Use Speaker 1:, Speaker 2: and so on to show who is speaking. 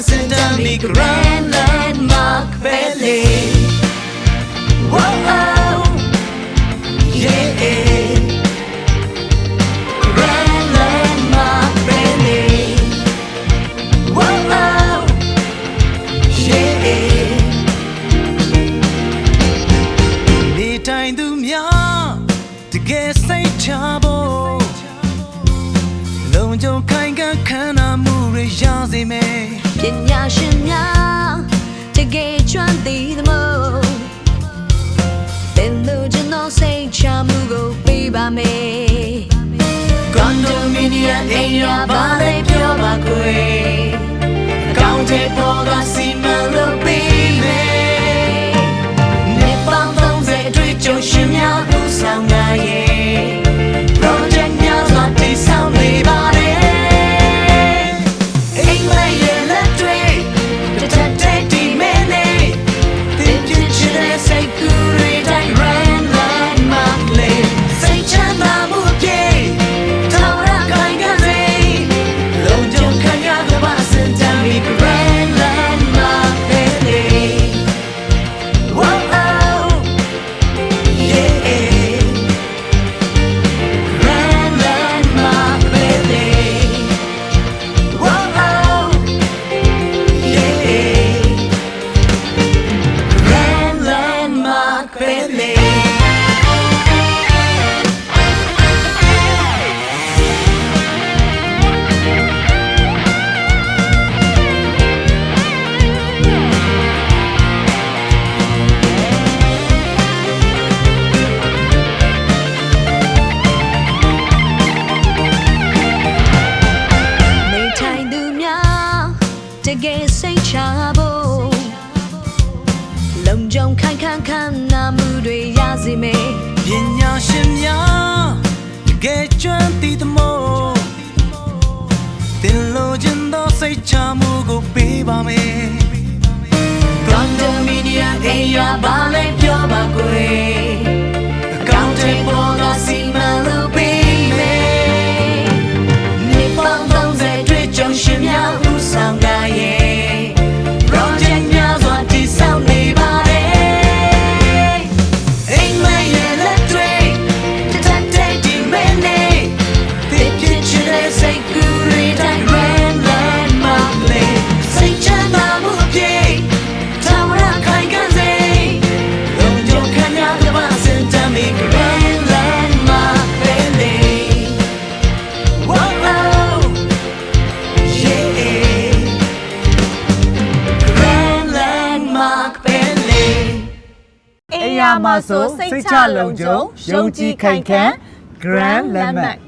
Speaker 1: Accidentally grand landmark valley. Whoa, yeah. Grand landmark valley. Whoa, yeah. Anytime to me, to get say trouble. Long John Kind of movie, Jazzy May.
Speaker 2: ပညာရှင်များတကယ်ကျွမ်းသိသမို့သင်တို့ကျွန်တော်စိတ်ချမှုကိုပေးပါမယ်
Speaker 1: Condominium area ဘာလဲပြောပါကွယ်အကောင့်ထဲပေါ်ကစီမံလို့ပေးမယ်နေပေါင်း30အတွေ့အကြုံရှင်များဦးဆောင်လာရဲ့ project များစွာတည်ဆောက်နေပါတယ်
Speaker 2: တကယ်စိတ်ချဖို့လုံခြုံခိုင်ခန့်ခန့်နာမှုတွေရစေမယ်
Speaker 1: ပညာရှင်များတကယ်ကျွမ်းသိသမို့သင်လိုချင်သောစိတ်ချမှုကိုပေးပါမယ် Condominium area ဘာလဲပြောပါကွယ်အကောင့်ထဲပေါ်ကစီမံလို့ပေးမယ်နေပေါင်း30တွေ့ကြုံရှင်များဦးဆောင်လာရဲ့ project များစွာတည်ဆောက်နေပါတယ်အိမ်မက်ရဲ့လက်တွေတထတဲ့ဒီမင်းနေဒီဖြစ်ချင်တဲ့စိတ်ကူးတွေတိုင်း grand landmark လေးစိတ်ချမ်းသာမှုအပြည့်ထာဝရခိုင်ခံစေလုံခြုံခံရတဲ့ဘာစင်တမီ grand landmark လေး Whoa, yeah. Grand landmark valley.
Speaker 3: အေးရမှာဆိုစိတ်ချလုံခြုံယုံကြည်ခိုင်ခန့် Grand Landmark